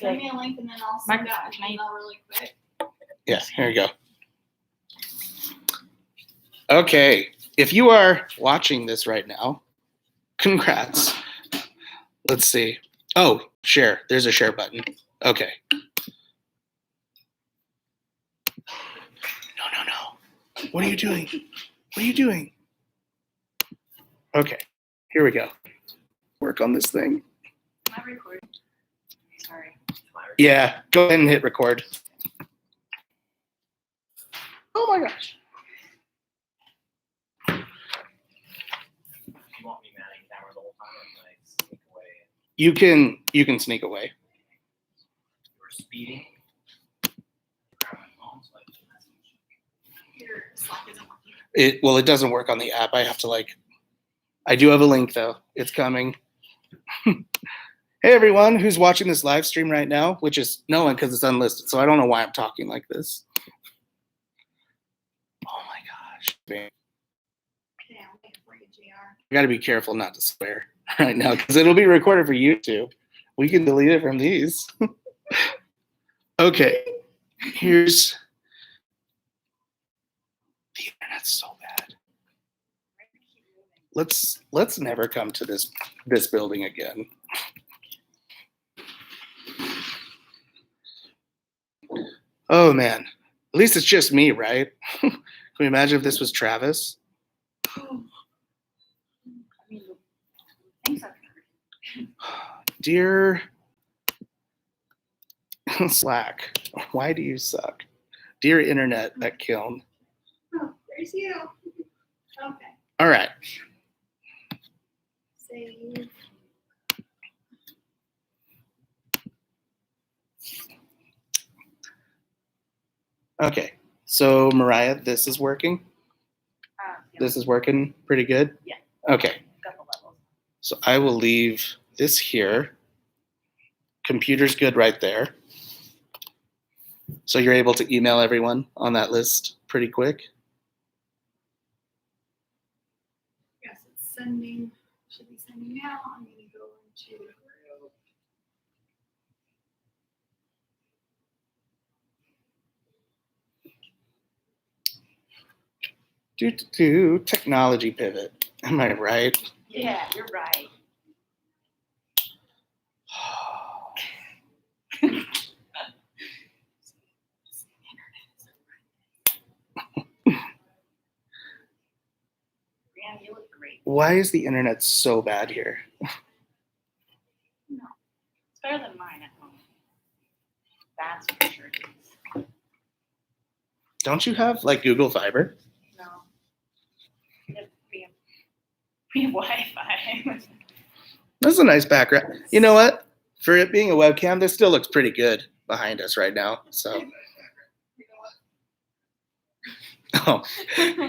send me a link and then I'll send out an email really quick. Yeah, here you go. Okay, if you are watching this right now, congrats. Let's see. Oh, share. There's a share button. Okay. No. What are you doing? What are you doing? Okay, here we go. Work on this thing. Am I recording? Sorry. Yeah, go ahead and hit record. Oh my gosh. You want me manning camera the whole time, or can I sneak away? You can sneak away. You're speeding. Grab my phone so I can message. Your Slack isn't working. It doesn't work on the app. I have to I do have a link though. It's coming. Hey everyone who's watching this live stream right now, which is no one because it's unlisted, so I don't know why I'm talking like this. Oh my gosh. Okay, I'm waiting for you, JR. I gotta be careful not to swear right now because it'll be recorded for YouTube. We can delete it from these. Okay, here's the internet's so bad. Let's never come to this building again. Oh man, at least it's just me, right? Can we imagine if this was Travis? Dear Slack, why do you suck? Dear internet at Kiln. Oh, there's you. Okay. All right. Save. Okay, so Mariah, this is working? Yeah. This is working pretty good? Yeah. Okay, Got the levels. so I will leave this here. Computer's good right there. So you're able to email everyone on that list pretty quick? Yes, it's sending. Should be sending now. I'm going to go into the group. Technology pivot. Am I right? Yeah, you're right. Brianna, you look great. Why is the internet so bad here? No, it's better than mine at home. That's for sure. Don't you have Google Fiber? No. We have Wi-Fi. That's a nice background. You know what? For it being a webcam, this still looks pretty good behind us right now. So, oh,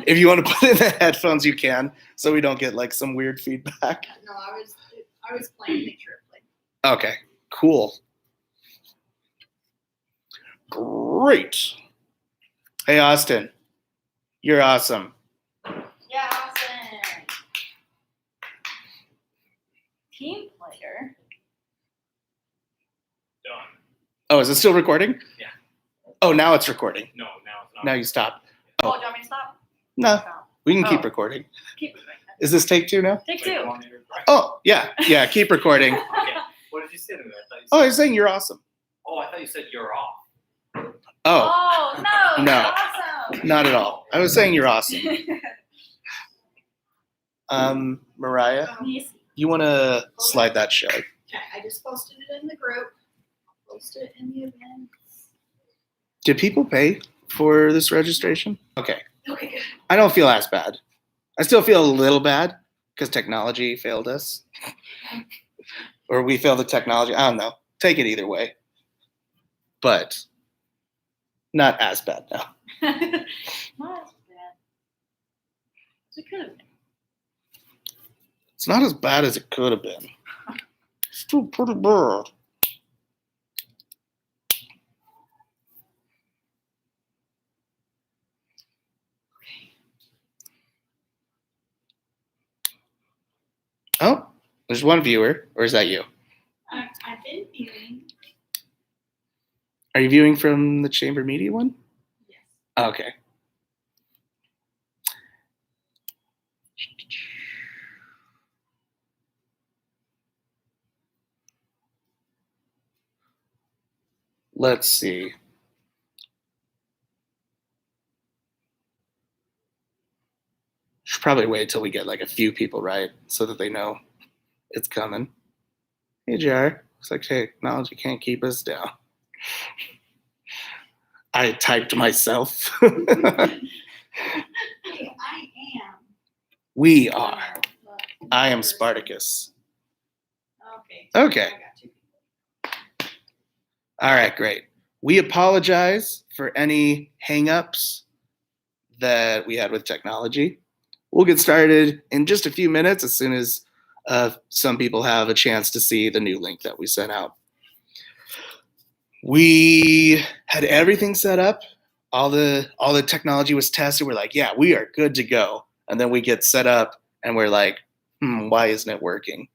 if you want to put in the headphones, you can, so we don't get some weird feedback. No, I was playing to make sure it played. Okay, cool. Great. Hey, Austin, you're awesome. Yeah, awesome. Team player. Done. Oh, is it still recording? Yeah. Oh, now it's recording. No, now it's not. Now you stop. Oh, do you want me to stop? No, Stop. we can keep Oh. recording. Keep it. Is this take two now? Take Wait, two. want me to record? Oh, yeah, keep recording. Okay. What did you say to me? I thought you said, Oh, I was saying you're awesome. oh, I thought you said you're off. Oh, Oh, no. No. Awesome. not at all. I was saying you're awesome. Mariah, Yes. you want to slide that show? Okay, I just posted it in the group. I'll post it in the events. Did people pay for this registration? Okay. Okay, good. I don't feel as bad. I still feel a little bad because technology failed us. Or we failed the technology. I don't know. Take it either way. But not as bad now. Not as bad. It could have been. It's not as bad as it could have been. It's still pretty bad. Oh, there's one viewer, or is that you? I've been viewing. Are you viewing from the Chamber Media one? Yes. Okay. Let's see. Should probably wait till we get like a few people right so that they know it's coming. Hey, Jar. Looks like technology can't keep us down. I typed myself. Hey, I am. We are. But- I am Spartacus. Okay. Okay. I got 2 people. All right, great. We apologize for any hangups that we had with technology. We'll get started in just a few minutes as soon as some people have a chance to see the new link that we sent out. We had everything set up. All the technology was tested. We're like, yeah, we are good to go. And then we get set up and we're like, why isn't it working?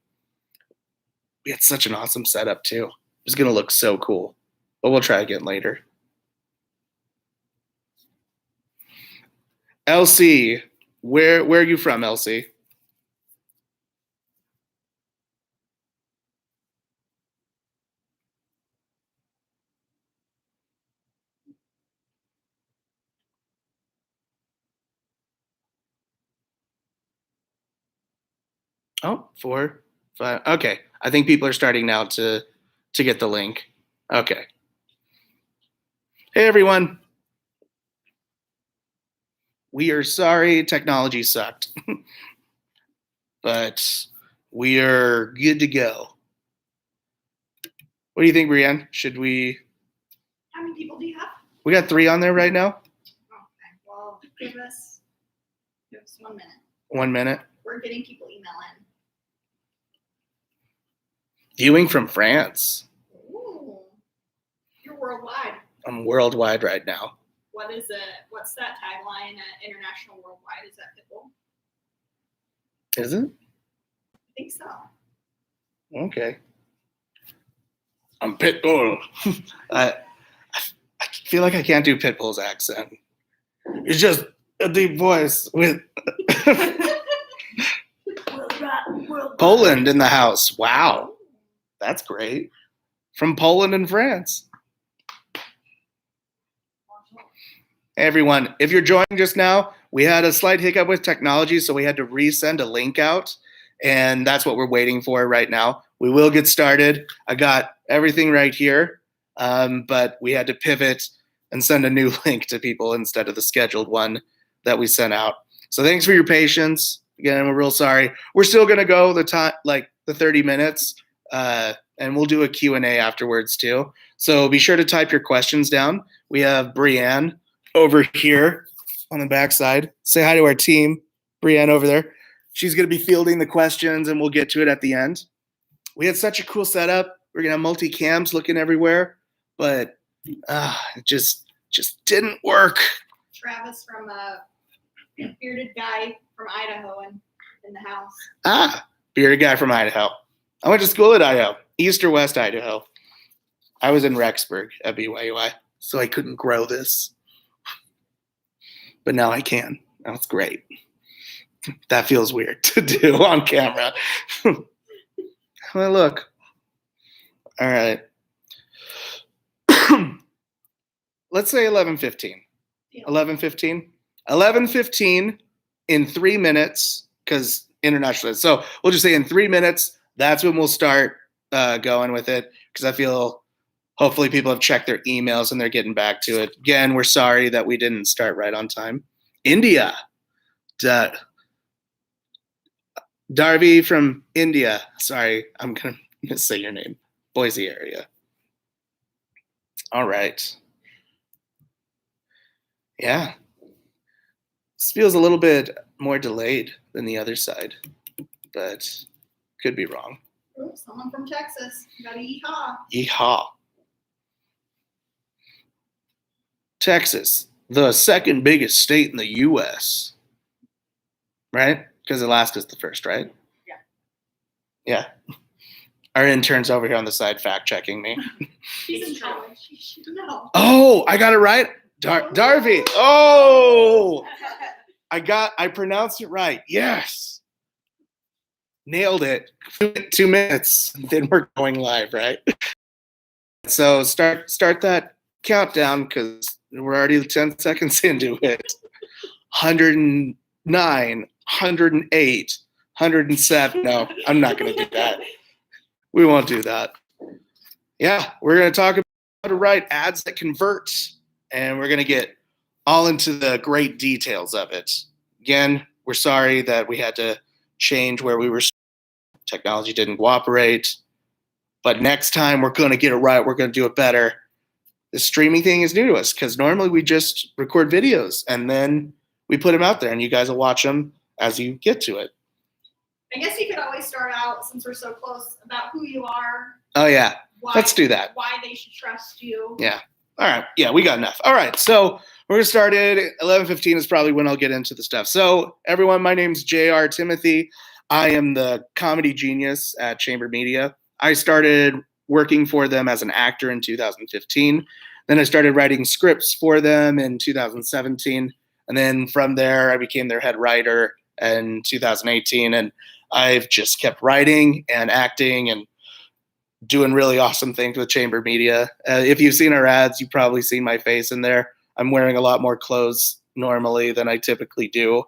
We had such an awesome setup too. It's gonna look so cool. But we'll try again later. Elsie, where are you from, Elsie? Oh, 4, 5. Okay, I think people are starting now to get the link. Okay. Hey everyone. We are sorry technology sucked, but we are good to go. What do you think, Brienne? Should we? How many people do you have? We got 3 on there right now. Okay. Well, give us 1 minute. 1 minute. We're getting people email in. Viewing from France. Ooh. You're worldwide. I'm worldwide right now. What is it? What's that tagline at International Worldwide? Is that Pitbull? Is it? I think so. Okay. I'm Pitbull. I feel like I can't do Pitbull's accent. It's just a deep voice with Poland in the house. Wow. That's great. From Poland and France. Hey everyone, if you're joining just now, we had a slight hiccup with technology, so we had to resend a link out, and that's what we're waiting for right now. We will get started. I got everything right here, but we had to pivot and send a new link to people instead of the scheduled one that we sent out. So thanks for your patience. Again, we're real sorry. We're still gonna go the time, like the 30 minutes, and we'll do a Q&A afterwards too. So be sure to type your questions down. We have Brienne over here on the backside. Say hi to our team, Brienne over there. She's going to be fielding the questions and we'll get to it at the end. We had such a cool setup. We're going to have multi-cams looking everywhere, but it just didn't work. Travis from bearded guy from Idaho in the house. Bearded guy from Idaho. I went to school at Idaho, East or West Idaho. I was in Rexburg at BYUI, so I couldn't grow this. But now I can. That's great. That feels weird to do on camera. Well, look. All right. Let's say 11:15. 11:15. 11:15 in 3 minutes, because international. So we'll just say in 3 minutes, that's when we'll start going with it, because I feel hopefully people have checked their emails and they're getting back to it. Again, we're sorry that we didn't start right on time. India. Darby from India. Sorry, I'm going to say your name. Boise area. All right. Yeah. This feels a little bit more delayed than the other side, but could be wrong. Ooh, someone from Texas. Got a yeehaw. Yeehaw. Texas, the second biggest state in the U.S. Right? Because Alaska's the first, right? Yeah. Yeah. Our intern's over here on the side fact checking me. She's in trouble. She should know. Oh, I got it right. Darby. Oh, I pronounced it right. Yes. Nailed it. 2 minutes. Then we're going live, right? So start that countdown because we're already 10 seconds into it. 109, 108, 107. No, I'm not going to do that. We won't do that. Yeah, we're going to talk about how to write ads that convert, and we're going to get all into the great details of it. Again, we're sorry that we had to change where we were. Technology didn't cooperate, but next time we're going to get it right. We're going to do it better. The streaming thing is new to us because normally we just record videos and then we put them out there and you guys will watch them as you get to it. I guess you could always start out, since we're so close, about who you are. Oh, yeah. Why, Let's do that. Why they should trust you. Yeah. All right. Yeah, we got enough. All right. So we're going to start at 11:15 is probably when I'll get into the stuff. So everyone, my name's J.R. Timothy. I am the comedy genius at Chamber Media. I started working for them as an actor in 2015. Then I started writing scripts for them in 2017. And then from there, I became their head writer in 2018. And I've just kept writing and acting and doing really awesome things with Chamber Media. If you've seen our ads, you've probably seen my face in there. I'm wearing a lot more clothes normally than I typically do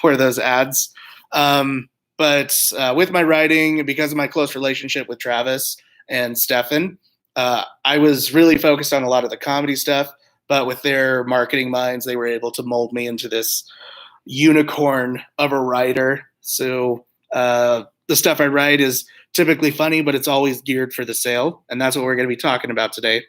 for those ads. But with my writing, because of my close relationship with Travis and Stefan, I was really focused on a lot of the comedy stuff. But with their marketing minds, they were able to mold me into this unicorn of a writer. So the stuff I write is typically funny, but it's always geared for the sale. And that's what we're going to be talking about today.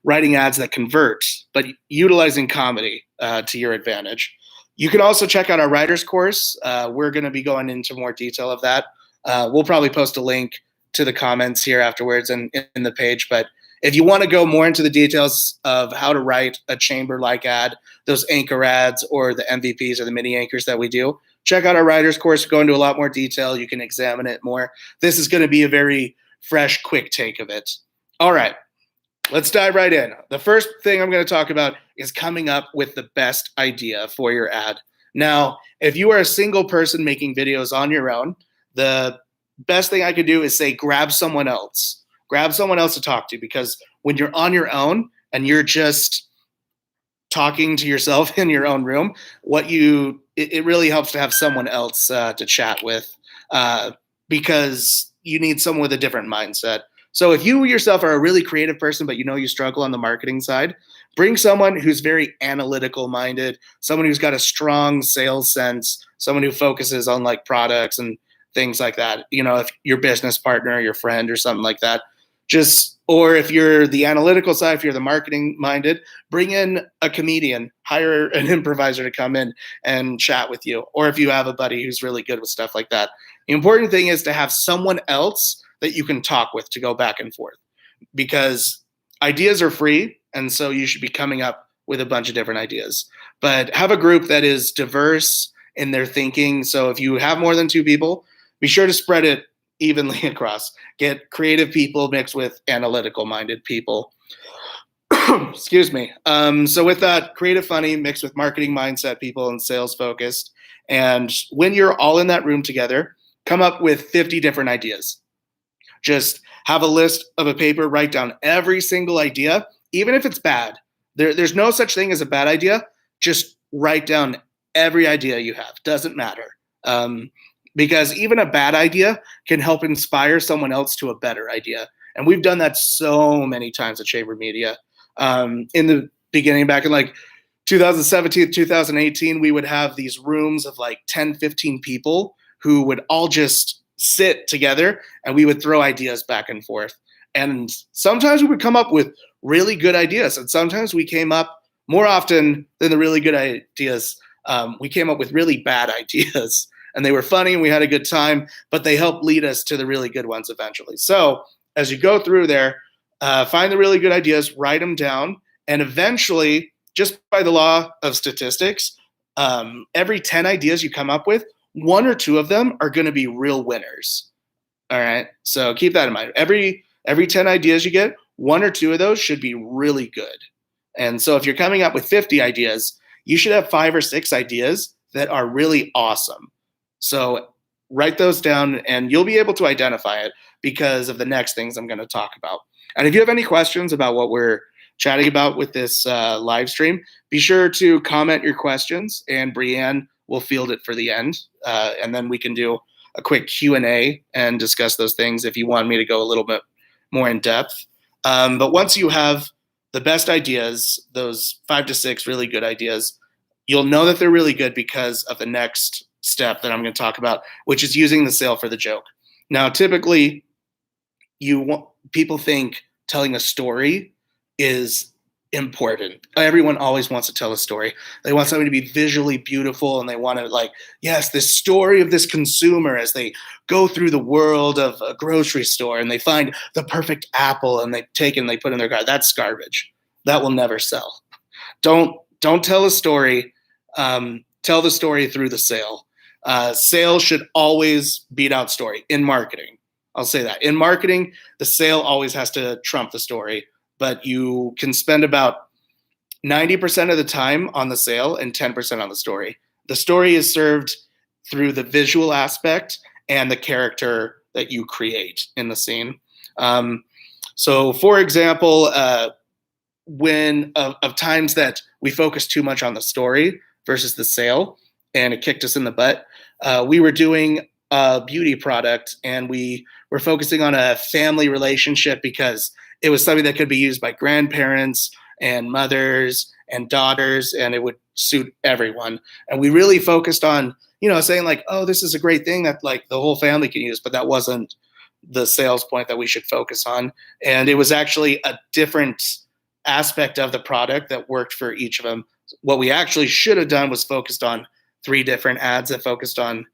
Writing ads that convert, but utilizing comedy to your advantage. You can also check out our writer's course. We're going to be going into more detail of that. We'll probably post a link to the comments here afterwards and in the page. But if you want to go more into the details of how to write a chamber-like ad, those anchor ads or the MVPs or the mini anchors that we do, check out our writer's course. Go into a lot more detail. You can examine it more. This is going to be a very fresh, quick take of it. All right. Let's dive right in. The first thing I'm going to talk about is coming up with the best idea for your ad. Now, if you are a single person making videos on your own, the best thing I could do is say grab someone else. Grab someone else to talk to, because when you're on your own and you're just talking to yourself in your own room, it really helps to have someone else to chat with because you need someone with a different mindset. So if you yourself are a really creative person, but you know you struggle on the marketing side, bring someone who's very analytical minded, someone who's got a strong sales sense, someone who focuses on like products and things like that. You know, if your business partner, your friend or something like that, or if you're the analytical side, if you're the marketing minded, bring in a comedian, hire an improviser to come in and chat with you. Or if you have a buddy who's really good with stuff like that. The important thing is to have someone else that you can talk with to go back and forth, because ideas are free. And so you should be coming up with a bunch of different ideas, but have a group that is diverse in their thinking. So if you have more than 2 people, be sure to spread it evenly across. Get creative people mixed with analytical minded people. Excuse me. So with that, creative, funny mixed with marketing mindset people and sales focused. And when you're all in that room together, come up with 50 different ideas. Just have a list of a paper, write down every single idea, even if it's bad. There's no such thing as a bad idea. Just write down every idea you have. Doesn't matter. Because even a bad idea can help inspire someone else to a better idea. And we've done that so many times at Chamber Media. In the beginning, back in like 2017, 2018, we would have these rooms of like 10, 15 people who would all just sit together and we would throw ideas back and forth. And sometimes we would come up with really good ideas. And sometimes we came up, more often than the really good ideas, we came up with really bad ideas. And they were funny and we had a good time, but they helped lead us to the really good ones eventually. So as you go through there, find the really good ideas, write them down, and eventually, just by the law of statistics, every 10 ideas you come up with, 1 or 2 of them are going to be real winners. All right. So keep that in mind. Every 10 ideas you get, 1 or 2 of those should be really good. And so if you're coming up with 50 ideas, you should have 5 or 6 ideas that are really awesome. So write those down and you'll be able to identify it because of the next things I'm going to talk about. And if you have any questions about what we're chatting about with this live stream, be sure to comment your questions and Brianne will field it for the end. And then we can do a quick Q&A and discuss those things if you want me to go a little bit more in depth. But once you have the best ideas, those 5 to 6 really good ideas, you'll know that they're really good because of the next step that I'm going to talk about, which is using the sale for the joke. Now, typically, people think telling a story is important. Everyone always wants to tell a story. They want something to be visually beautiful and they want to yes, this story of this consumer as they go through the world of a grocery store and they find the perfect apple and they take it and they put it in their car. That's garbage. That will never sell. Don't tell a story. Tell the story through the sale. Sale should always beat out story in marketing. I'll say that. In marketing, the sale always has to trump the story, but you can spend about 90% of the time on the sale and 10% on the story. The story is served through the visual aspect and the character that you create in the scene. So for example, when of times that we focus too much on the story versus the sale and it kicked us in the butt, we were doing a beauty product and we were focusing on a family relationship because it was something that could be used by grandparents and mothers and daughters, and it would suit everyone. And we really focused on, saying oh, this is a great thing that the whole family can use, but that wasn't the sales point that we should focus on. And it was actually a different aspect of the product that worked for each of them. What we actually should have done was focused on 3 different ads that focused on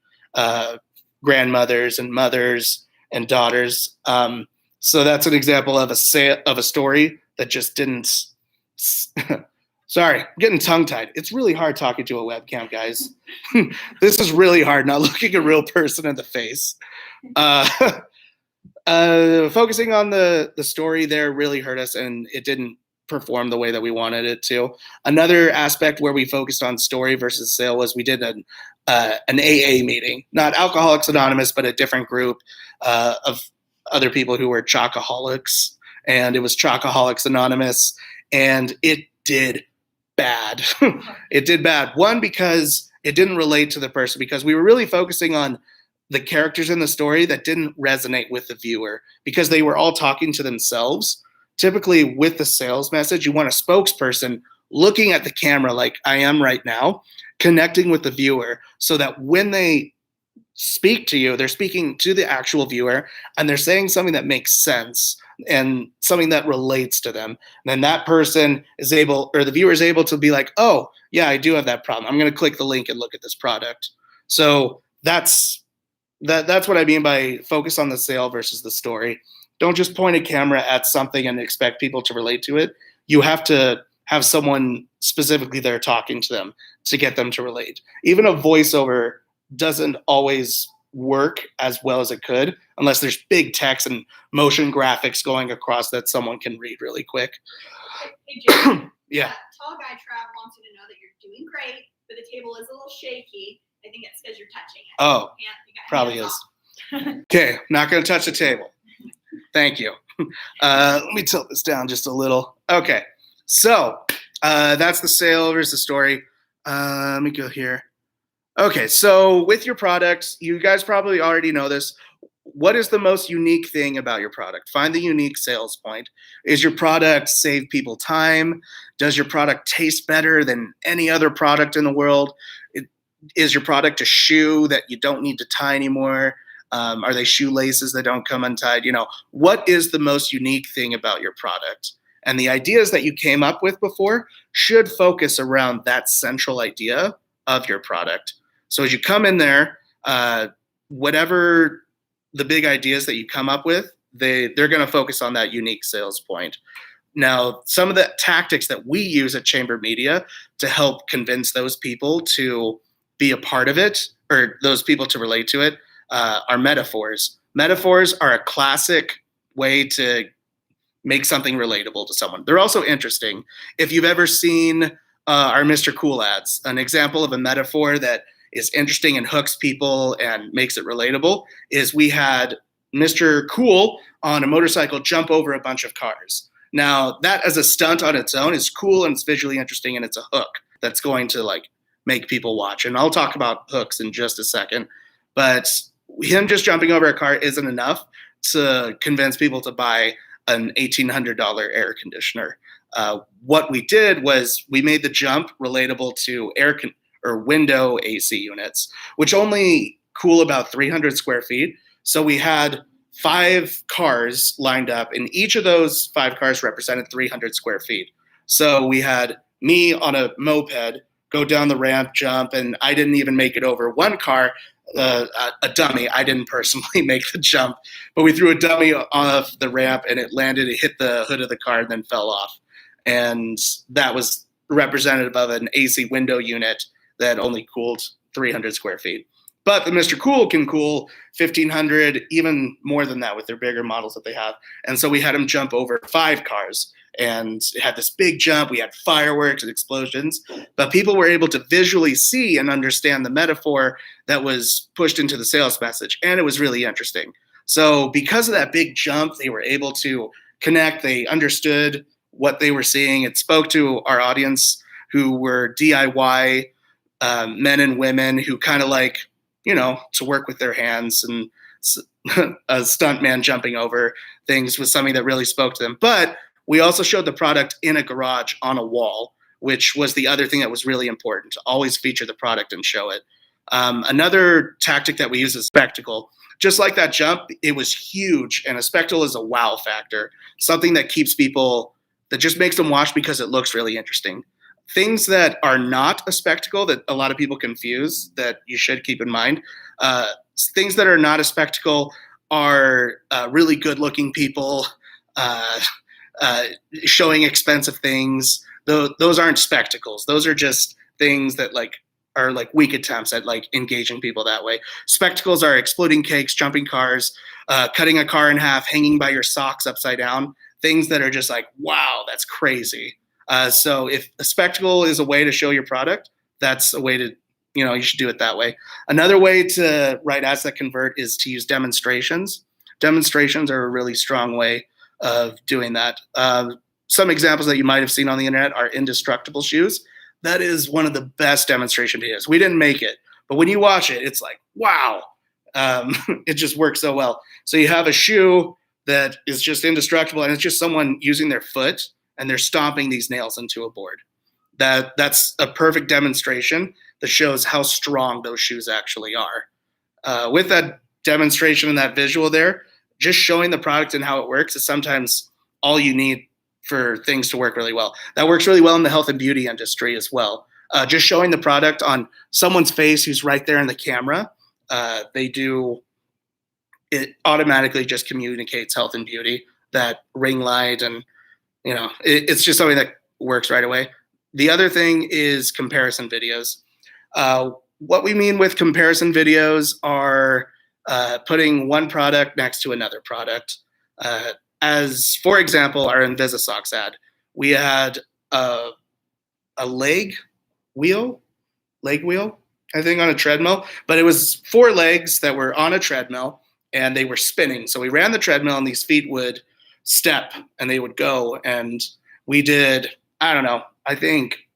grandmothers and mothers and daughters. So that's an example of a story that just didn't. Sorry, I'm getting tongue-tied. It's really hard talking to a webcam, guys. This is really hard, not looking a real person in the face. Focusing on the story there really hurt us, and it didn't perform the way that we wanted it to. Another aspect where we focused on story versus sale was we did an AA meeting, not Alcoholics Anonymous, but a different group of other people who were chocoholics, and it was Chocoholics Anonymous, and it did bad. It did bad. One, because it didn't relate to the person, because we were really focusing on the characters in the story that didn't resonate with the viewer because they were all talking to themselves. Typically with the sales message, you want a spokesperson looking at the camera like I am right now, connecting with the viewer so that when they speak to you, they're speaking to the actual viewer and they're saying something that makes sense and something that relates to them. And then that person is able, or the viewer is able to be like, oh, yeah, I do have that problem. I'm going to click the link and look at this product. So that's what I mean by focus on the sale versus the story. Don't just point a camera at something and expect people to relate to it. You have to have someone specifically there talking to them to get them to relate. Even a voiceover doesn't always work as well as it could unless there's big text and motion graphics going across that someone can read really quick. Hey, Jim. Yeah. Tall guy Trav wants you to know that you're doing great, but the table is a little shaky. I think it's because you're touching it. Oh, You got probably hands is. off. Okay, not going to touch the table. Thank you. Let me tilt this down just a little. Okay, so that's the sale versus the story. Let me go here. Okay, so with your products, you guys probably already know this. What is the most unique thing about your product? Find the unique sales point. Is your product save people time? Does your product taste better than any other product in the world? Is your product a shoe that you don't need to tie anymore? Are they shoelaces that don't come untied? What is the most unique thing about your product? And the ideas that you came up with before should focus around that central idea of your product. So as you come in there, whatever the big ideas that you come up with, they're going to focus on that unique sales point. Now, some of the tactics that we use at Chamber Media to help convince those people to be a part of it, or those people to relate to it, are metaphors. Metaphors are a classic way to make something relatable to someone. They're also interesting. If you've ever seen our Mr. Cool ads, an example of a metaphor that is interesting and hooks people and makes it relatable is we had Mr. Cool on a motorcycle jump over a bunch of cars. Now, that as a stunt on its own is cool and it's visually interesting and it's a hook that's going to like make people watch. And I'll talk about hooks in just a second. But him just jumping over a car isn't enough to convince people to buy an $1,800 air conditioner. What we did was we made the jump relatable to window AC units, which only cool about 300 square feet. So we had 5 cars lined up, and each of those 5 cars represented 300 square feet. So we had me on a moped go down the ramp, jump, and I didn't even make it over. One car, a dummy, I didn't personally make the jump, but we threw a dummy off the ramp and it landed, it hit the hood of the car and then fell off. And that was representative of an AC window unit that only cooled 300 square feet. But the Mr. Cool can cool 1,500, even more than that with their bigger models that they have. And so we had him jump over 5 cars and it had this big jump. We had fireworks and explosions, but people were able to visually see and understand the metaphor that was pushed into the sales message. And it was really interesting. So because of that big jump, they were able to connect. They understood what they were seeing. It spoke to our audience who were DIY men and women who kind of like, to work with their hands, and a stuntman jumping over things was something that really spoke to them. But we also showed the product in a garage on a wall, which was the other thing that was really important, to always feature the product and show it. Another tactic that we use is spectacle. Just like that jump, it was huge, and a spectacle is a wow factor, something that keeps people, that just makes them watch because it looks really interesting. Things that are not a spectacle that a lot of people confuse that you should keep in mind. Things that are not a spectacle are really good looking people showing expensive things. Those aren't spectacles. Those are just things that are weak attempts at engaging people that way. Spectacles are exploding cakes, jumping cars, cutting a car in half, hanging by your socks upside down. Things that are just wow, that's crazy. So if a spectacle is a way to show your product, that's a way to, you should do it that way. Another way to write ads that convert is to use demonstrations. Demonstrations are a really strong way of doing that. Some examples that you might have seen on the internet are indestructible shoes. That is one of the best demonstration videos. We didn't make it, but when you watch it, it's wow. It just works so well. So you have a shoe that is just indestructible, and it's just someone using their foot and they're stomping these nails into a board. That's a perfect demonstration that shows how strong those shoes actually are. With that demonstration and that visual there, just showing the product and how it works is sometimes all you need for things to work really well. That works really well in the health and beauty industry as well. Just showing the product on someone's face who's right there in the camera, it automatically just communicates health and beauty, that ring light, and it's just something that works right away. The other thing is comparison videos. What we mean with comparison videos are putting one product next to another product. As, for example, our Invisisocks ad, we had a leg wheel, I think, on a treadmill, but it was 4 legs that were on a treadmill and they were spinning. So we ran the treadmill and these feet would step and they would go. And we did, I think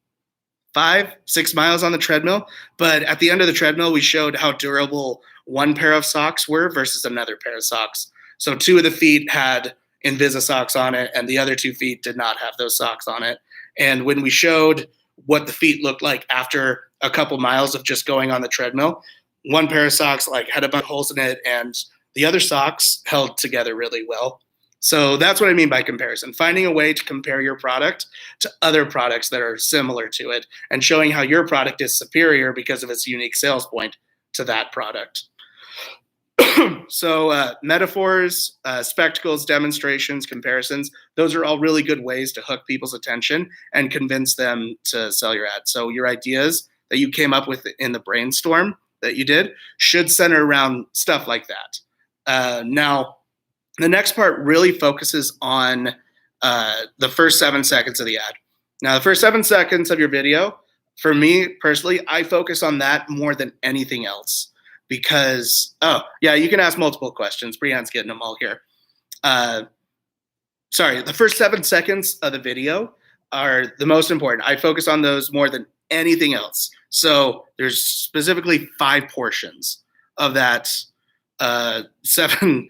5-6 miles on the treadmill. But at the end of the treadmill, we showed how durable one pair of socks were versus another pair of socks. So 2 of the feet had Invisisocks on it and the other 2 feet did not have those socks on it. And when we showed what the feet looked like after a couple miles of just going on the treadmill, one pair of socks had a bunch of holes in it and the other socks held together really well. So that's what I mean by comparison, finding a way to compare your product to other products that are similar to it and showing how your product is superior because of its unique sales point to that product. So metaphors, spectacles, demonstrations, comparisons, those are all really good ways to hook people's attention and convince them to sell your ad. So your ideas that you came up with in the brainstorm that you did should center around stuff like that. Now, the next part really focuses on the first 7 seconds of the ad. Now, the first 7 seconds of your video, for me personally, I focus on that more than anything else because, oh, yeah, you can ask multiple questions. Brianne's getting them all here. Sorry, the first 7 seconds of the video are the most important. I focus on those more than anything else. So there's specifically 5 portions of that 7,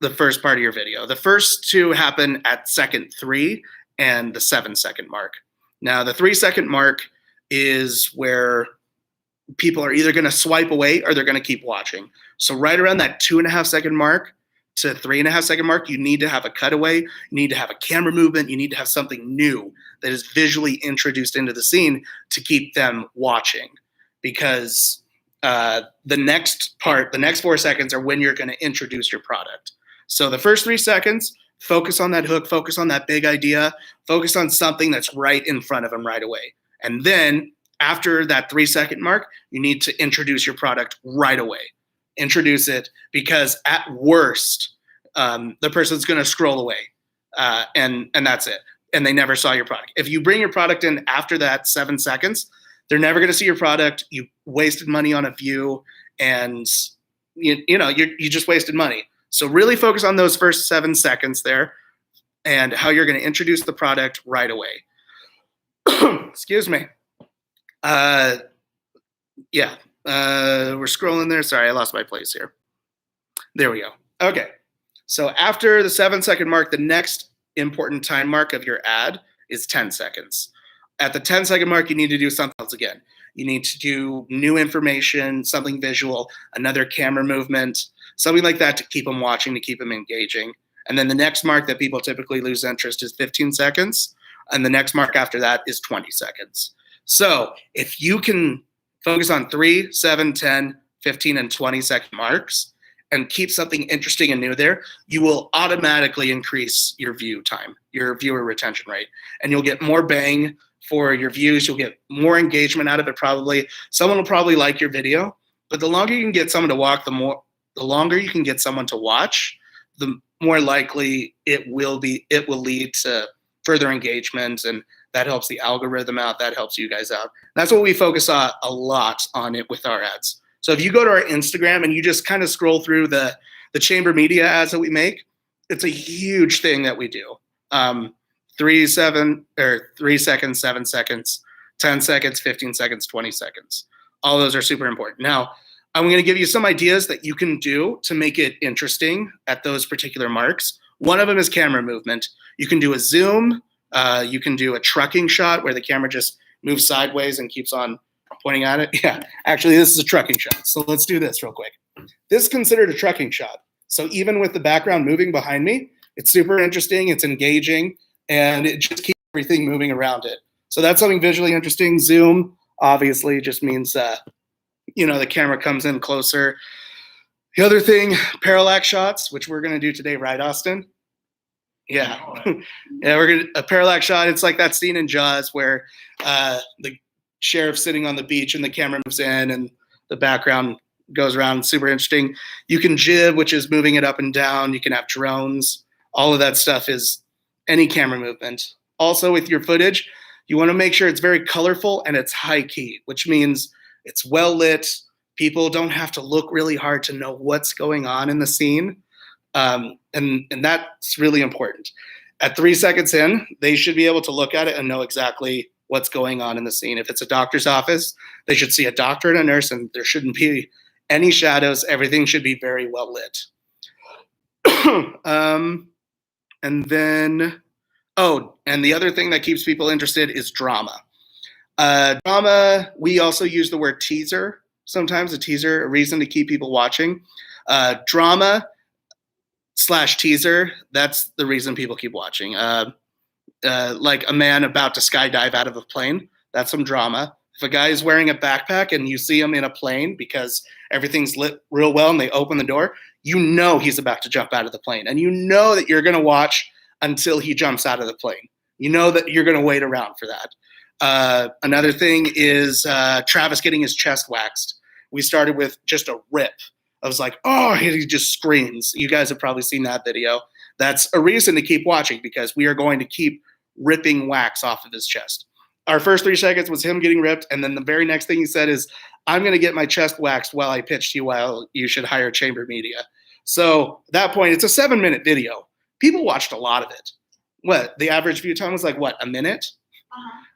the first part of your video. The first 2 happen at second 3 and the 7-second mark. Now, the 3-second mark is where people are either going to swipe away or they're going to keep watching. So right around that 2.5-second mark to 3.5-second mark, you need to have a cutaway, you need to have a camera movement, you need to have something new that is visually introduced into the scene to keep them watching. Because the next part, the next 4 seconds are when you're going to introduce your product. So the first 3 seconds, focus on that hook, focus on that big idea, focus on something that's right in front of them right away. And then after that 3-second mark, you need to introduce your product right away. Introduce it because at worst, the person's going to scroll away and that's it. And they never saw your product. If you bring your product in after that 7 seconds, they're never going to see your product. You wasted money on a view and you just wasted money. So really focus on those first 7 seconds there and how you're going to introduce the product right away. Excuse me. Yeah. We're scrolling there. Sorry, I lost my place here. There we go. Okay. So after the 7-second mark, the next important time mark of your ad is 10 seconds. At the 10-second mark, you need to do something else again. You need to do new information, something visual, another camera movement, something like that to keep them watching, to keep them engaging. And then the next mark that people typically lose interest is 15 seconds. And the next mark after that is 20 seconds. So if you can focus on 3, 7, 10, 15, and 20-second marks and keep something interesting and new there, you will automatically increase your view time, your viewer retention rate, and you'll get more bang for your views. You'll get more engagement out of it probably. Someone will probably like your video, but the longer you can get someone to walk, the longer you can get someone to watch, the more likely it will lead to further engagement, and that helps the algorithm out. That helps you guys out. That's what we focus on a lot on it with our ads. So if you go to our Instagram and you just kind of scroll through the chamber media ads that we make, it's a huge thing that we do. 3 seconds, 7 seconds, 10 seconds, 15 seconds, 20 seconds. All those are super important. Now, I'm going to give you some ideas that you can do to make it interesting at those particular marks. One of them is camera movement. You can do a zoom. You can do a trucking shot where the camera just moves sideways and keeps on pointing at it. Yeah, actually, this is a trucking shot. So let's do this real quick. This is considered a trucking shot. So even with the background moving behind me, it's super interesting. It's engaging, and it just keeps everything moving around it. So that's something visually interesting. Zoom obviously just means the camera comes in closer. The other thing, parallax shots, which we're going to do today, right, Austin? Yeah. Yeah, we're going to a parallax shot. It's like that scene in Jaws where the sheriff's sitting on the beach and the camera moves in and the background goes around. Super interesting. You can jib, which is moving it up and down. You can have drones. All of that stuff is any camera movement. Also with your footage, you want to make sure it's very colorful and it's high key, which means it's well lit. People don't have to look really hard to know what's going on in the scene. And that's really important. At 3 seconds in, they should be able to look at it and know exactly what's going on in the scene. If it's a doctor's office, they should see a doctor and a nurse, and there shouldn't be any shadows. Everything should be very well lit. And the other thing that keeps people interested is drama. Drama, we also use the word teaser. Sometimes a reason to keep people watching. Drama / teaser, that's the reason people keep watching. Like a man about to skydive out of a plane, that's some drama. If a guy is wearing a backpack and you see him in a plane because everything's lit real well and they open the door, you know he's about to jump out of the plane. And you know that you're going to watch until he jumps out of the plane. You know that you're going to wait around for that. Another thing is Travis getting his chest waxed. We started with just a rip I was like, oh, he just screams. You guys have probably seen that video. That's a reason to keep watching because we are going to keep ripping wax off of his chest. Our first 3 seconds was him getting ripped, and then the very next thing he said is, I'm going to get my chest waxed while I pitch to you while you should hire chamber media. So at that point, it's a 7-minute video. People watched a lot of it. What? The average view time was like, what, a minute?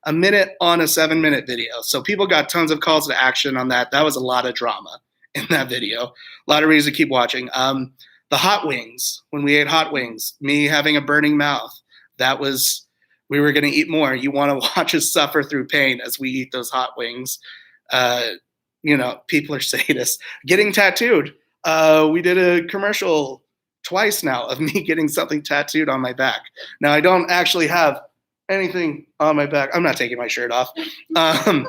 A minute on a 7-minute video. So people got tons of calls to action on that. That was a lot of drama in that video. A lot of reasons to keep watching. The hot wings, when we ate hot wings, me having a burning mouth, that was, we were going to eat more. You want to watch us suffer through pain as we eat those hot wings. People are sadists. Getting tattooed. We did a commercial twice now of me getting something tattooed on my back. Now, I don't actually have anything on my back. I'm not taking my shirt off. I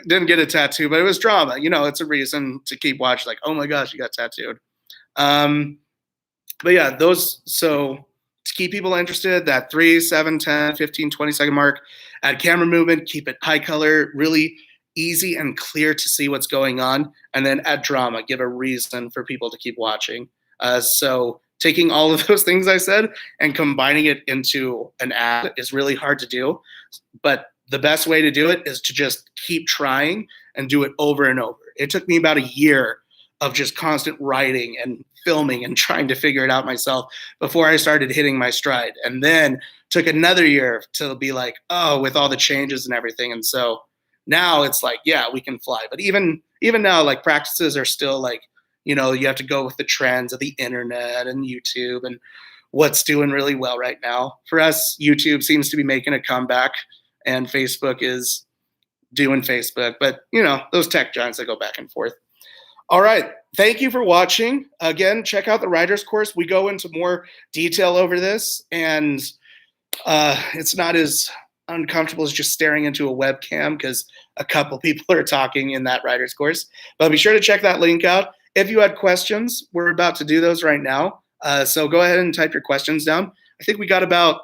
didn't get a tattoo, but it was drama. It's a reason to keep watching. Like, oh my gosh, you got tattooed. But yeah, so to keep people interested, that 3, 7, 10, 15, 20-second mark, add camera movement, keep it high color, really easy and clear to see what's going on, and then add drama, give a reason for people to keep watching. So taking all of those things I said and combining it into an ad is really hard to do, but the best way to do it is to just keep trying and do it over and over. It took me about a year of just constant writing and filming and trying to figure it out myself before I started hitting my stride. And then took another year to be like, oh, with all the changes and everything. And so now it's like, yeah, we can fly. But even now, like practices are still like, you have to go with the trends of the internet and YouTube and what's doing really well right now. For us, YouTube seems to be making a comeback and Facebook is doing Facebook. But, those tech giants that go back and forth. All right. Thank you for watching. Again, check out the writer's course. We go into more detail over this, and it's not as uncomfortable as just staring into a webcam because a couple people are talking in that writer's course. But be sure to check that link out. If you had questions, we're about to do those right now. So go ahead and type your questions down. I think we got about,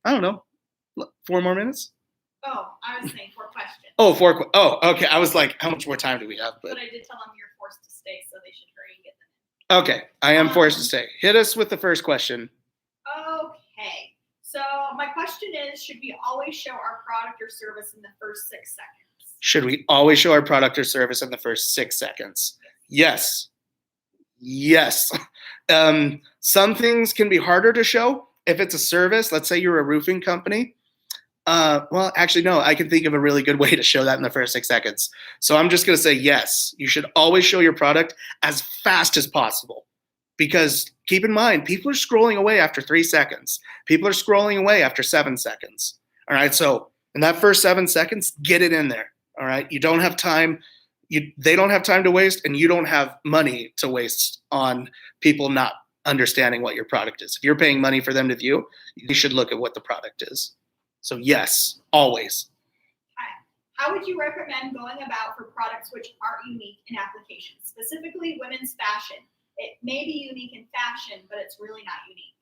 4 more minutes. Oh, I was saying 4 questions. Oh, 4. Oh, okay. I was like, how much more time do we have? But I did tell them you're forced to stay, so they should hurry and get them in. Okay, I am forced to stay. Hit us with the first question. Okay. So my question is, should we always show our product or service in the first 6 seconds? Should we always show our product or service in the first 6 seconds? Yes. Some things can be harder to show. If it's a service, let's say you're a roofing company. Well, actually, no, I can think of a really good way to show that in the first 6 seconds. So I'm just going to say yes. You should always show your product as fast as possible. Because keep in mind, people are scrolling away after 3 seconds. People are scrolling away after 7 seconds. All right, so in that first 7 seconds, get it in there. All right, you don't have time. They don't have time to waste, and you don't have money to waste on people not understanding what your product is. If you're paying money for them to view, you should look at what the product is. So yes, always. How would you recommend going about for products which aren't unique in application, specifically women's fashion? It may be unique in fashion, but it's really not unique.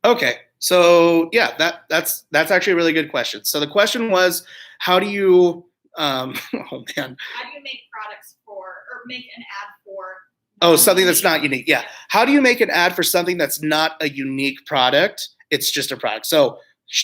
Okay, so yeah, that's actually a really good question. So the question was, how do you, How do you make products or make an ad for? Something that's not unique. Yeah. How do you make an ad for something that's not a unique product? It's just a product. So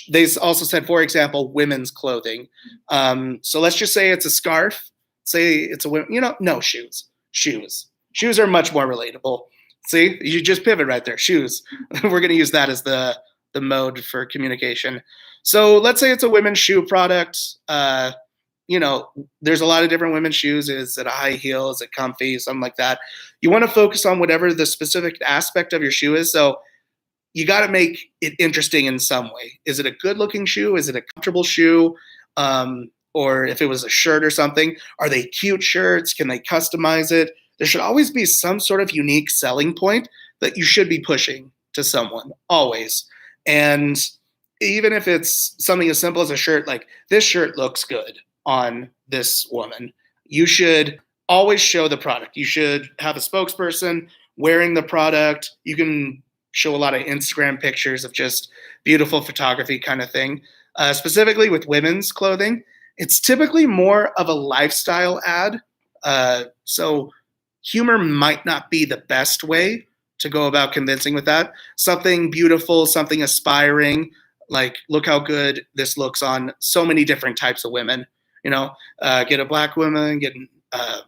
they also said, for example, women's clothing. So let's just say it's a scarf. Say it's a no, shoes. Shoes are much more relatable. See, you just pivot right there. Shoes. We're going to use that as the mode for communication. So let's say it's a women's shoe product. There's a lot of different women's shoes. Is it a high heel? Is it comfy? Something like that. You want to focus on whatever the specific aspect of your shoe is. So you got to make it interesting in some way. Is it a good looking shoe? Is it a comfortable shoe? Or if it was a shirt or something, are they cute shirts? Can they customize it? There should always be some sort of unique selling point that you should be pushing to someone, always. And even if it's something as simple as a shirt, like this shirt looks good on this woman, you should always show the product. You should have a spokesperson wearing the product. You can show a lot of Instagram pictures of just beautiful photography kind of thing. Specifically with women's clothing, it's typically more of a lifestyle ad. So humor might not be the best way to go about convincing with that. Something beautiful, something aspiring, like look how good this looks on so many different types of women. Get a black woman, get a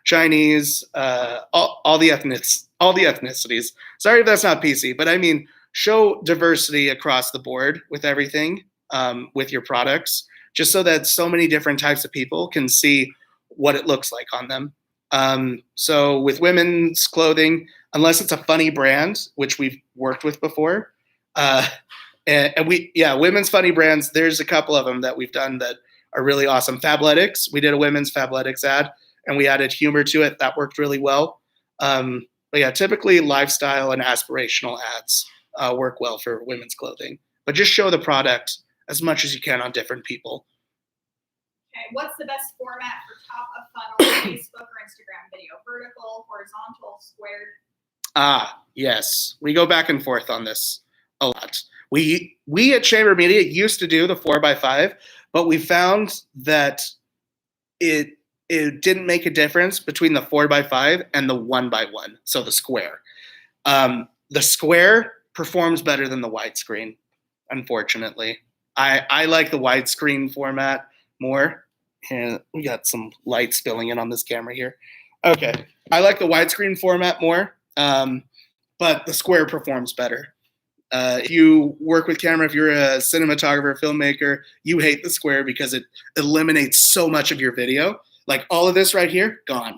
Chinese, all the ethnicities. Sorry if that's not PC, but I mean, show diversity across the board with everything, with your products, just so that so many different types of people can see what it looks like on them. So with women's clothing, unless it's a funny brand, which we've worked with before, women's funny brands, there's a couple of them that we've done that are really awesome. Fabletics, we did a women's Fabletics ad, and we added humor to it. That worked really well. But yeah, typically lifestyle and aspirational ads work well for women's clothing. But just show the product as much as you can on different people. Okay, what's the best format for top of funnel Facebook or Instagram video? Vertical, horizontal, squared? Yes. We go back and forth on this a lot. We at Chamber Media used to do the 4x5, but we found that it didn't make a difference between the 4x5 and the 1x1, so the square. The square performs better than the widescreen, unfortunately. I like the widescreen format more. And we got some light spilling in on this camera here. Okay, I like the widescreen format more, but the square performs better. If you work with camera, if you're a cinematographer, filmmaker, you hate the square because it eliminates so much of your video. Like all of this right here, gone.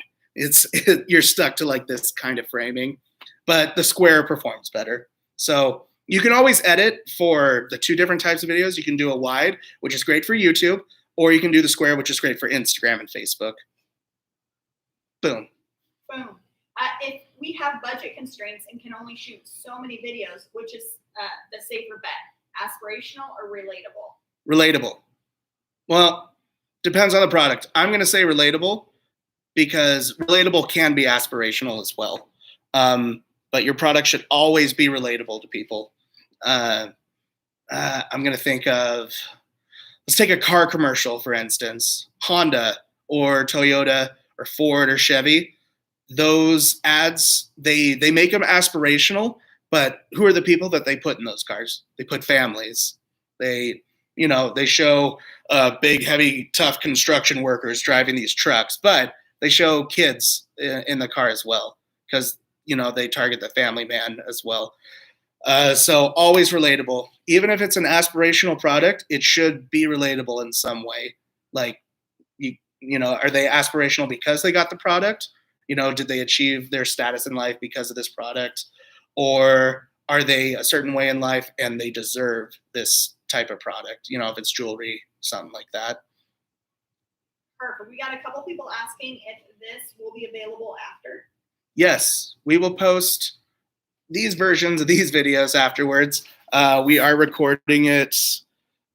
You're stuck to like this kind of framing, but the square performs better. So you can always edit for the two different types of videos. You can do a wide, which is great for YouTube, or you can do the square, which is great for Instagram and Facebook. Boom. Boom. If we have budget constraints and can only shoot so many videos, which is the safer bet? Aspirational or relatable? Relatable. Well, depends on the product. I'm going to say relatable because relatable can be aspirational as well. But your product should always be relatable to people. I'm going to think of, let's take a car commercial, for instance, Honda or Toyota or Ford or Chevy. Those ads, they make them aspirational, but who are the people that they put in those cars? They put families. They show big, heavy, tough construction workers driving these trucks, but they show kids in the car as well because, they target the family man as well. So always relatable. Even if it's an aspirational product, it should be relatable in some way. Like, are they aspirational because they got the product? Did they achieve their status in life because of this product? Or are they a certain way in life and they deserve this type of product? If it's jewelry, something like that. Perfect. We got a couple people asking if this will be available after. Yes, we will post these versions of these videos afterwards. We are recording it.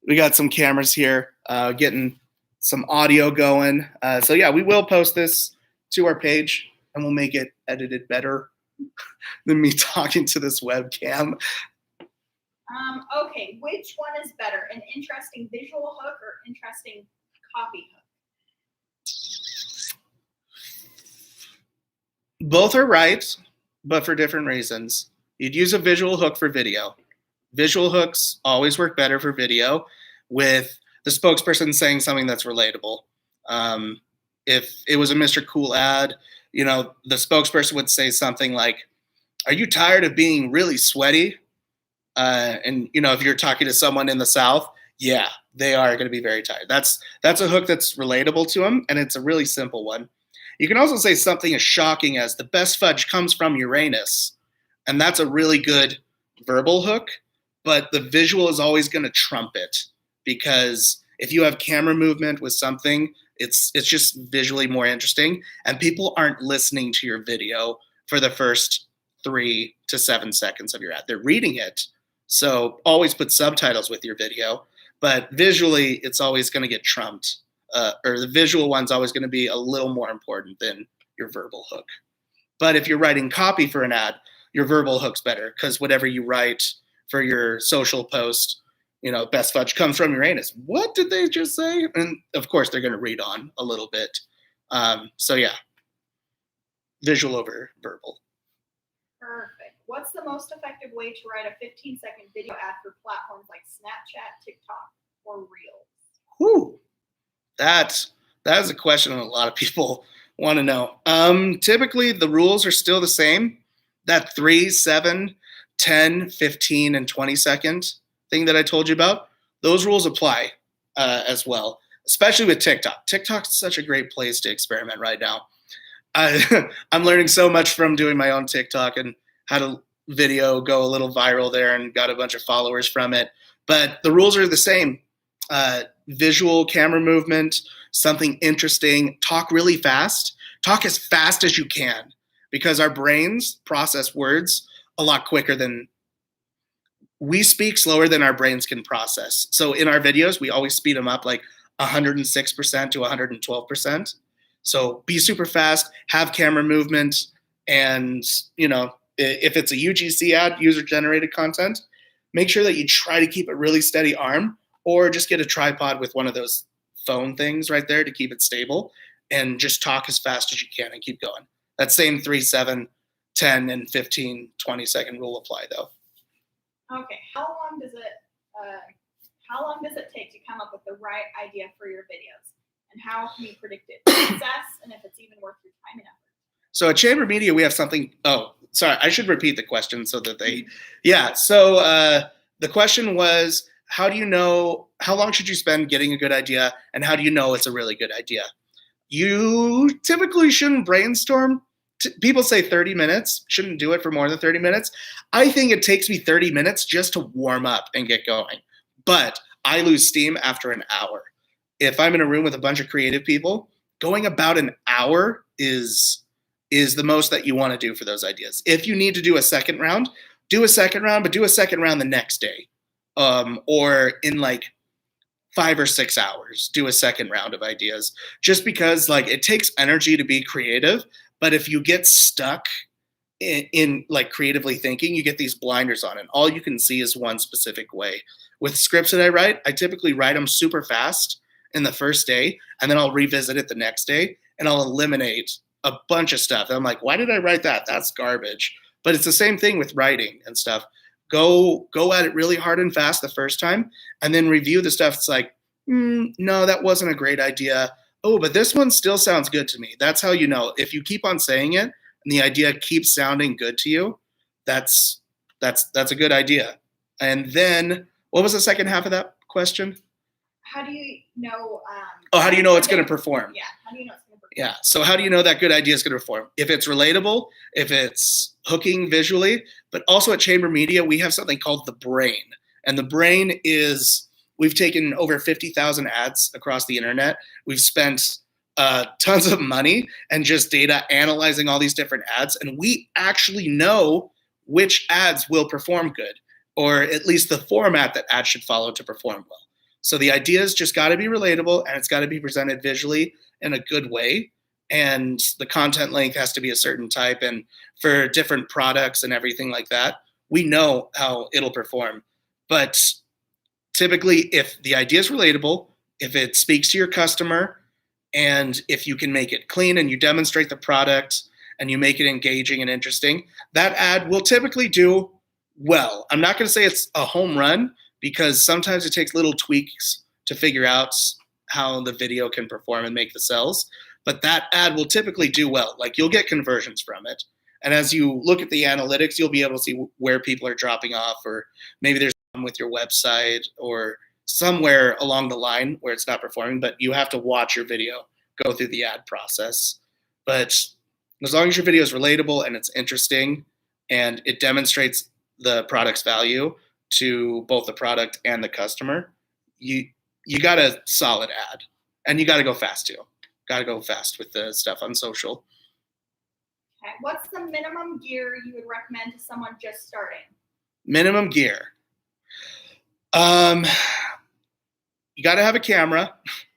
We got some cameras here, getting some audio going. So yeah, we will post this to our page and we'll make it edited better than me talking to this webcam. Okay, which one is better? An interesting visual hook or interesting copy hook? Both are right, but for different reasons. You'd use a visual hook for video. Visual hooks always work better for video with the spokesperson saying something that's relatable. If it was a Mr. Cool ad, the spokesperson would say something like, "Are you tired of being really sweaty?" And if you're talking to someone in the South, yeah, they are going to be very tired. That's a hook that's relatable to them, and it's a really simple one. You can also say something as shocking as "the best fudge comes from Uranus," and that's a really good verbal hook, but the visual is always going to trump it because if you have camera movement with something, it's just visually more interesting, and people aren't listening to your video for the first 3 to 7 seconds of your ad. They're reading it, so always put subtitles with your video, but visually it's always going to get trumped. Or the visual one's always going to be a little more important than your verbal hook. But if you're writing copy for an ad, your verbal hook's better because whatever you write for your social post, best fudge comes from Uranus. What did they just say? And of course, they're going to read on a little bit. So yeah. visual over verbal. Perfect. What's the most effective way to write a 15-second video ad for platforms like Snapchat, TikTok, or Reels? Whew. That is a question that a lot of people want to know. Typically, the rules are still the same. That 3, 7, 10, 15, and 20-second thing that I told you about, those rules apply as well, especially with TikTok. TikTok's such a great place to experiment right now. I'm learning so much from doing my own TikTok and had a video go a little viral there and got a bunch of followers from it. But the rules are the same. Visual camera movement, something interesting, talk really fast, talk as fast as you can, because our brains process words a lot quicker than we speak, slower than our brains can process. So in our videos, we always speed them up like 106% to 112%. So be super fast, have camera movement, and if it's a UGC ad, user generated content, make sure that you try to keep a really steady arm, or just get a tripod with one of those phone things right there to keep it stable, and just talk as fast as you can and keep going. That same 3, 7, 10, and 15, 20-second rule apply though. Okay, how long does it take to come up with the right idea for your videos? And how can you predict its success and if it's even worth your time and effort? So at Chamber Media, we have something. Oh, sorry, I should repeat the question so that So the question was, how long should you spend getting a good idea, and how do you know it's a really good idea? You typically shouldn't brainstorm. People say 30 minutes, shouldn't do it for more than 30 minutes. I think it takes me 30 minutes just to warm up and get going. But I lose steam after an hour. If I'm in a room with a bunch of creative people, going about an hour is the most that you want to do for those ideas. If you need to do a second round, do a second round, but do a second round the next day. Or in like 5 or 6 hours, do a second round of ideas, just because like it takes energy to be creative. But if you get stuck in like creatively thinking, you get these blinders on, and all you can see is one specific way. With scripts that I write, I typically write them super fast in the first day, and then I'll revisit it the next day, and I'll eliminate a bunch of stuff. And I'm like, why did I write that? That's garbage. But it's the same thing with writing and stuff. Go at it really hard and fast the first time, and then review the stuff. It's like, no, that wasn't a great idea. Oh, but this one still sounds good to me. That's how you know. If you keep on saying it and the idea keeps sounding good to you, that's a good idea. And then, what was the second half of that question? How do you know? How do you know it's going to perform? Yeah, how do you know it's going to perform? Yeah, so how do you know that good idea is going to perform? If it's relatable, if it's hooking visually, but also at Chamber Media, we have something called the Brain. And the Brain is, we've taken over 50,000 ads across the internet. We've spent tons of money and just data analyzing all these different ads. And we actually know which ads will perform good, or at least the format that ads should follow to perform well. So the idea's just got to be relatable, and it's got to be presented visually in a good way. And the content length has to be a certain type. And for different products and everything like that, we know how it'll perform. But typically, if the idea is relatable, if it speaks to your customer, and if you can make it clean and you demonstrate the product and you make it engaging and interesting, that ad will typically do well. I'm not going to say it's a home run, because sometimes it takes little tweaks to figure out how the video can perform and make the sales. But that ad will typically do well. Like, you'll get conversions from it. And as you look at the analytics, you'll be able to see where people are dropping off, or maybe there's something with your website or somewhere along the line where it's not performing, but you have to watch your video go through the ad process. But as long as your video is relatable and it's interesting and it demonstrates the product's value to both the product and the customer, you got a solid ad. And you got to go fast too. Got to go fast with the stuff on social. Okay. What's the minimum gear you would recommend to someone just starting? Minimum gear. You got to have a camera.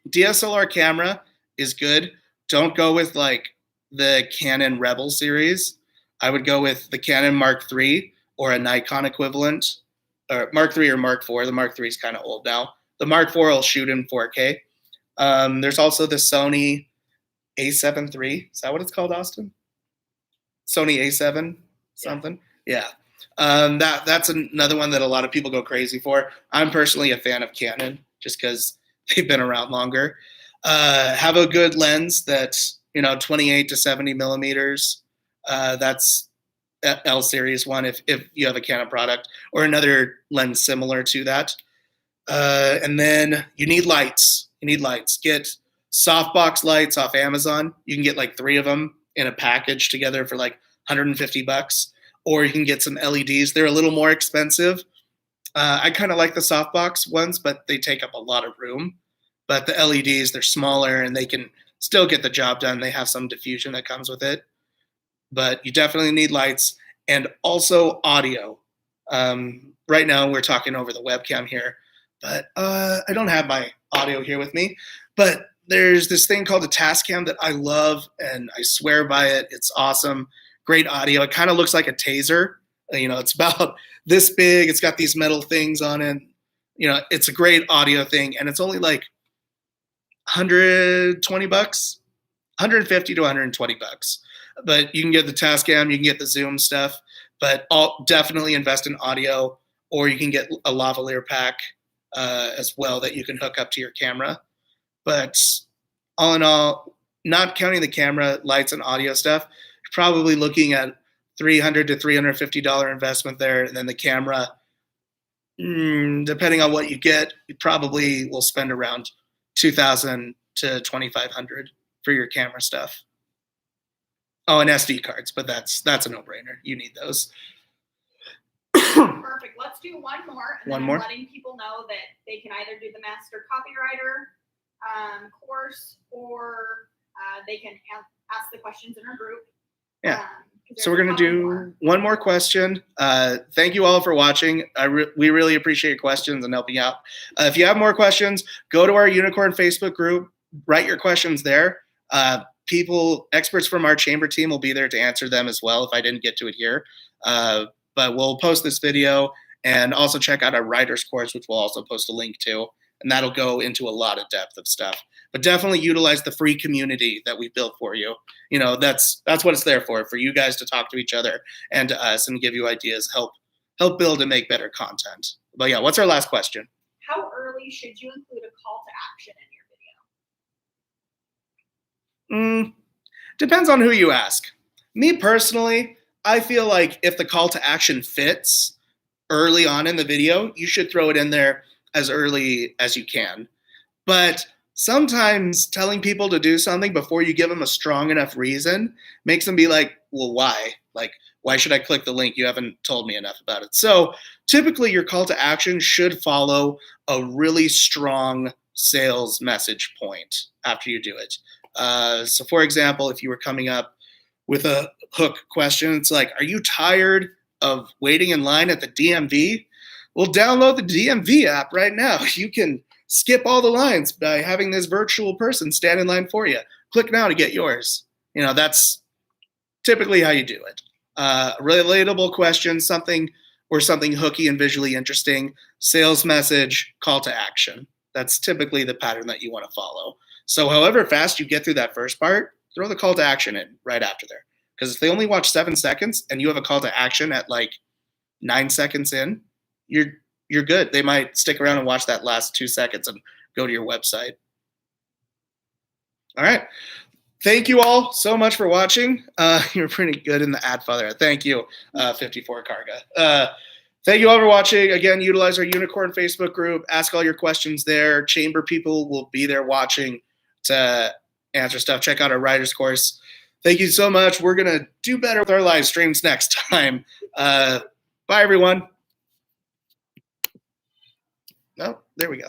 DSLR camera is good. Don't go with like the Canon Rebel series. I would go with the Canon Mark III or a Nikon equivalent, or Mark III or Mark IV. The Mark III is kind of old now. The Mark IV will shoot in 4K. There's also the Sony A7 III. Is that what it's called, Austin? Sony A7 something. Yeah. That's another one that a lot of people go crazy for. I'm personally a fan of Canon just because they've been around longer. Have a good lens that's 28 to 70 millimeters. That's L series one if you have a Canon product, or another lens similar to that. And then you need lights. Get softbox lights off Amazon. You can get like 3 of them in a package together for like $150, or you can get some LEDs. They're a little more expensive. I kind of like the softbox ones, but they take up a lot of room. But the LEDs, they're smaller and they can still get the job done. They have some diffusion that comes with it. But you definitely need lights and also audio. Right now we're talking over the webcam here, but I don't have my audio here with me. But there's this thing called a Tascam that I love, and I swear by it. It's awesome. Great audio. It kind of looks like a taser. It's about this big. It's got these metal things on it. It's a great audio thing, and it's only like $120, $150 to $120. But you can get the Tascam, you can get the Zoom stuff, but definitely invest in audio, or you can get a lavalier pack as well that you can hook up to your camera. But all in all, not counting the camera, lights, and audio stuff, you're probably looking at $300 to $350 investment there. And then the camera, depending on what you get, you probably will spend around $2,000 to $2,500 for your camera stuff. Oh, and SD cards, but that's a no-brainer. You need those. Perfect. Let's do one more. And One then more? I'm letting people know that they can either do the master copywriter course, or they can ask the questions in our group. Yeah. 'Cause So we're going to there's a couple do more. one more question. Thank you all for watching. We really appreciate your questions and helping out. If you have more questions, go to our Unicorn Facebook group, write your questions there. Experts from our chamber team will be there to answer them as well if I didn't get to it here. But we'll post this video, and also check out our writer's course, which we'll also post a link to. And that'll go into a lot of depth of stuff. But definitely utilize the free community that we built for you. That's what it's there for you guys to talk to each other and to us and give you ideas, help build and make better content. But yeah, what's our last question? How early should you include a call to action in your video? Depends on who you ask. Me personally, I feel like if the call to action fits early on in the video, you should throw it in there as early as you can. But sometimes telling people to do something before you give them a strong enough reason makes them be like, well, why? Like, why should I click the link? You haven't told me enough about it. So typically your call to action should follow a really strong sales message point after you do it. So for example, if you were coming up with a hook question, it's like, are you tired of waiting in line at the DMV? Well, download the DMV app right now. You can skip all the lines by having this virtual person stand in line for you. Click now to get yours. That's typically how you do it. Relatable question, something hooky and visually interesting, sales message, call to action. That's typically the pattern that you want to follow. So however fast you get through that first part, throw the call to action in right after there. Because if they only watch 7 seconds and you have a call to action at like 9 seconds in, you're good. They might stick around and watch that last 2 seconds and go to your website. All right. Thank you all so much for watching. You're pretty good in the ad father. Thank you, 54 Karga. Thank you all for watching. Again, utilize our Unicorn Facebook group. Ask all your questions there. Chamber people will be there watching to answer stuff. Check out our writer's course. Thank you so much. We're going to do better with our live streams next time. Bye, everyone. Oh, there we go.